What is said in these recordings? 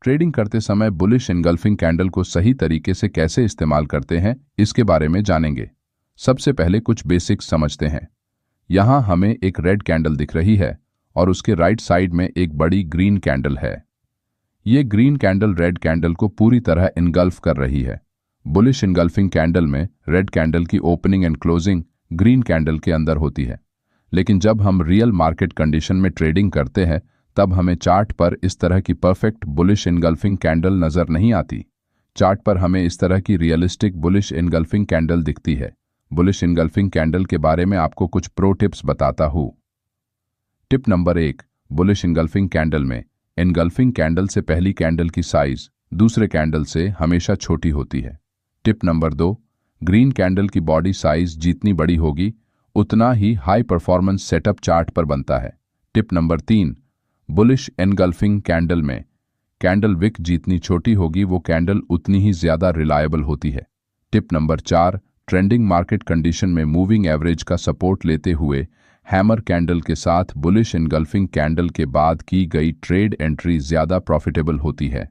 Trading करते समय bullish engulfing candle को सही तरीके से कैसे इस्तेमाल करते हैं इसके बारे में जानेंगे। सबसे पहले कुछ बेसिक्स समझते हैं। यहाँ हमें एक रेड कैंडल दिख रही है और उसके राइट साइड में एक बड़ी ग्रीन कैंडल है। ये ग्रीन कैंडल रेड कैंडल को पूरी तरह इनगल्फ कर रही है। बुलिश इनगल्फिंग कैंडल में रेड कैंडल की opening and closing green candle के अंदर होती है, लेकिन जब हम रियल मार्केट कंडीशन में ट्रेडिंग करते हैं तब हमें चार्ट पर इस तरह की परफेक्ट बुलिश इनगल्फिंग कैंडल नजर नहीं आती। चार्ट पर हमें इस तरह की रियलिस्टिक बुलिश इनगल्फिंग कैंडल दिखती है। बुलिश इनगल्फिंग कैंडल के बारे में आपको कुछ प्रो टिप्स बताता हूँ। Tip number 1, bullish engulfing candle में इनगल्फिंग कैंडल से पहली कैंडल की साइज दूसरे कैंडल से हमेशा छोटी होती है। टिप नंबर 2, ग्रीन कैंडल की बॉडी साइज जितनी बड़ी होगी उतना ही हाई परफॉर्मेंस सेटअप चार्ट पर बनता है। Tip number 3, bullish engulfing candle में कैंडल विक जितनी छोटी होगी वो कैंडल उतनी ही ज्यादा रिलायबल होती है। Tip number 4, trending market condition में मूविंग एवरेज का सपोर्ट लेते हुए हैमर कैंडल के साथ बुलिश एनगल्फिंग कैंडल के बाद की गई ट्रेड एंट्री ज्यादा प्रॉफिटेबल होती है।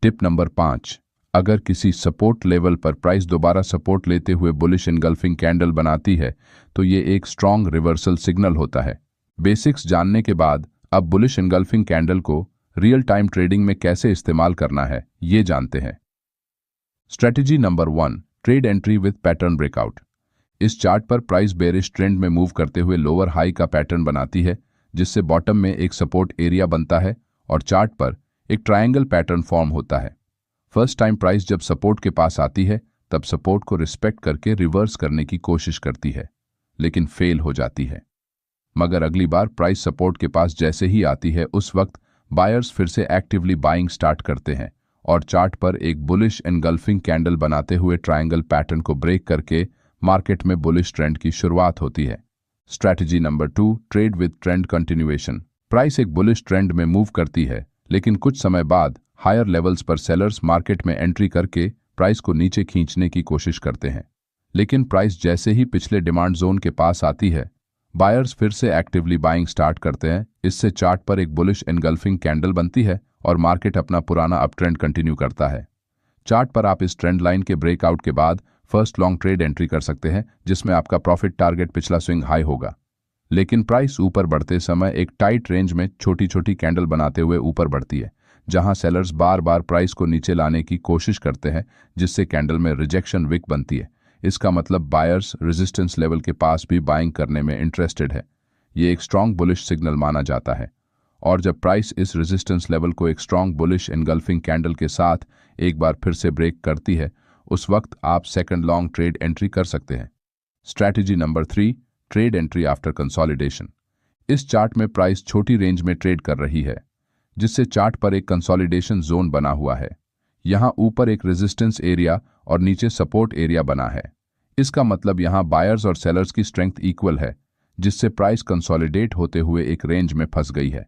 टिप नंबर 5, अगर किसी सपोर्ट लेवल पर प्राइस दोबारा सपोर्ट लेते हुए बुलिश एनगल्फिंग कैंडल बनाती है तो ये एक स्ट्रॉन्ग रिवर्सल सिग्नल होता है। बेसिक्स जानने के बाद अब बुलिश एनगल्फिंग कैंडल को रियल टाइम ट्रेडिंग में कैसे इस्तेमाल करना है ये जानते हैं। Strategy number 1, trade entry with pattern breakout. इस चार्ट पर प्राइस बेरिश ट्रेंड में मूव करते हुए लोअर हाई का पैटर्न बनाती है, जिससे बॉटम में एक सपोर्ट एरिया बनता है और चार्ट पर एक ट्रायंगल पैटर्न फॉर्म होता है। फर्स्ट टाइम प्राइस जब सपोर्ट के पास आती है तब सपोर्ट को रिस्पेक्ट करके रिवर्स करने की कोशिश करती है, लेकिन फेल हो जाती है। मगर अगली बार प्राइस सपोर्ट के पास जैसे ही आती है उस वक्त बायर्स फिर से एक्टिवली बाइंग स्टार्ट करते हैं और चार्ट पर एक बुलिश एनगल्फिंग कैंडल बनाते हुए ट्रायंगल पैटर्न को ब्रेक करके मार्केट में बुलिश ट्रेंड की शुरुआत होती है। Strategy number 2, trade with trend continuation. Price एक बुलिश ट्रेंड में मूव करती है, लेकिन कुछ समय बाद हायर लेवल्स पर सेलर्स मार्केट में एंट्री करके प्राइस को नीचे खींचने की कोशिश करते हैं। लेकिन प्राइस जैसे ही पिछले डिमांड जोन के पास आती है बायर्स फिर से एक्टिवली बाइंग स्टार्ट करते हैं। इससे चार्ट पर एक बुलिश एनगल्फिंग कैंडल बनती है और मार्केट अपना पुराना अप ट्रेंड कंटिन्यू करता है। चार्ट पर आप इस ट्रेंड लाइन के ब्रेकआउट के बाद फर्स्ट लॉन्ग ट्रेड एंट्री कर सकते हैं, जिसमें आपका प्रॉफिट टारगेट पिछला स्विंग हाई होगा। लेकिन प्राइस ऊपर बढ़ते समय एक टाइट रेंज में छोटी छोटी कैंडल बनाते हुए ऊपर बढ़ती है, जहां सेलर्स बार बार प्राइस को नीचे लाने की कोशिश करते हैं, जिससे कैंडल में रिजेक्शन विक बनती है। इसका मतलब बायर्स रेजिस्टेंस लेवल के पास भी बाइंग करने में इंटरेस्टेड है। ये एक स्ट्रॉन्ग बुलिश सिग्नल माना जाता है और जब प्राइस इस रेजिस्टेंस लेवल को एक स्ट्रॉन्ग बुलिश एनगल्फिंग कैंडल के साथ एक बार फिर से ब्रेक करती है उस वक्त आप सेकंड लॉन्ग ट्रेड एंट्री कर सकते हैं। Strategy number 3, trade entry after consolidation. इस चार्ट में प्राइस छोटी रेंज में ट्रेड कर रही है, जिससे चार्ट पर एक कंसोलिडेशन जोन बना हुआ है। यहाँ ऊपर एक रेजिस्टेंस एरिया और नीचे सपोर्ट एरिया बना है। इसका मतलब यहाँ बायर्स और सेलर्स की स्ट्रेंथ इक्वल है, जिससे प्राइस कंसोलिडेट होते हुए एक रेंज में फंस गई है।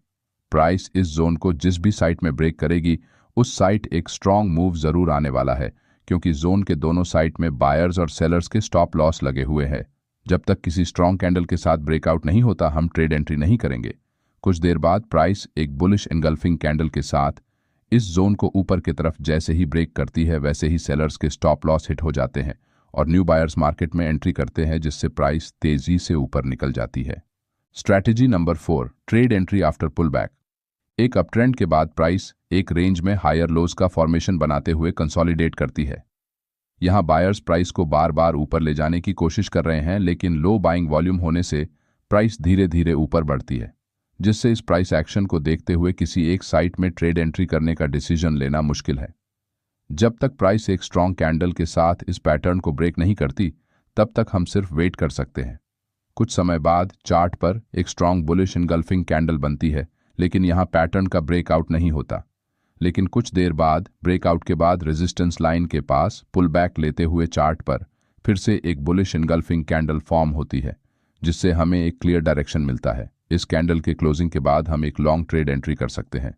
प्राइस इस जोन को जिस भी साइट में ब्रेक करेगी उस साइट एक स्ट्रॉन्ग मूव जरूर आने वाला है, क्योंकि जोन के दोनों साइट में बायर्स और सेलर्स के स्टॉप लॉस लगे हुए हैं। जब तक किसी स्ट्रॉन्ग कैंडल के साथ ब्रेकआउट नहीं होता हम ट्रेड एंट्री नहीं करेंगे। कुछ देर बाद प्राइस एक बुलिश एनगल्फिंग कैंडल के साथ इस जोन को ऊपर की तरफ जैसे ही ब्रेक करती है वैसे ही सेलर्स के स्टॉप लॉस हिट हो जाते हैं और न्यू बायर्स मार्केट में एंट्री करते हैं, जिससे प्राइस तेजी से ऊपर निकल जाती है। Strategy number 4, trade entry after pull back. एक अपट्रेंड के बाद प्राइस एक रेंज में हायर लोज का फॉर्मेशन बनाते हुए कंसोलिडेट करती है। यहां बायर्स प्राइस को बार बार ऊपर ले जाने की कोशिश कर रहे हैं, लेकिन लो बाइंग वॉल्यूम होने से प्राइस धीरे धीरे ऊपर बढ़ती है, जिससे इस प्राइस एक्शन को देखते हुए किसी एक साइट में ट्रेड एंट्री करने का डिसीजन लेना मुश्किल है। जब तक प्राइस एक स्ट्रॉन्ग कैंडल के साथ इस पैटर्न को ब्रेक नहीं करती तब तक हम सिर्फ वेट कर सकते हैं। कुछ समय बाद चार्ट पर एक स्ट्रॉन्ग बुलिश एनगल्फिंग कैंडल बनती है, लेकिन यहाँ पैटर्न का ब्रेकआउट नहीं होता। लेकिन कुछ देर बाद ब्रेकआउट के बाद रेजिस्टेंस लाइन के पास पुल बैक लेते हुए चार्ट पर फिर से एक बुलिश एनगल्फिंग कैंडल फॉर्म होती है, जिससे हमें एक क्लियर डायरेक्शन मिलता है। इस कैंडल के क्लोजिंग के बाद हम एक लॉन्ग ट्रेड एंट्री कर सकते हैं।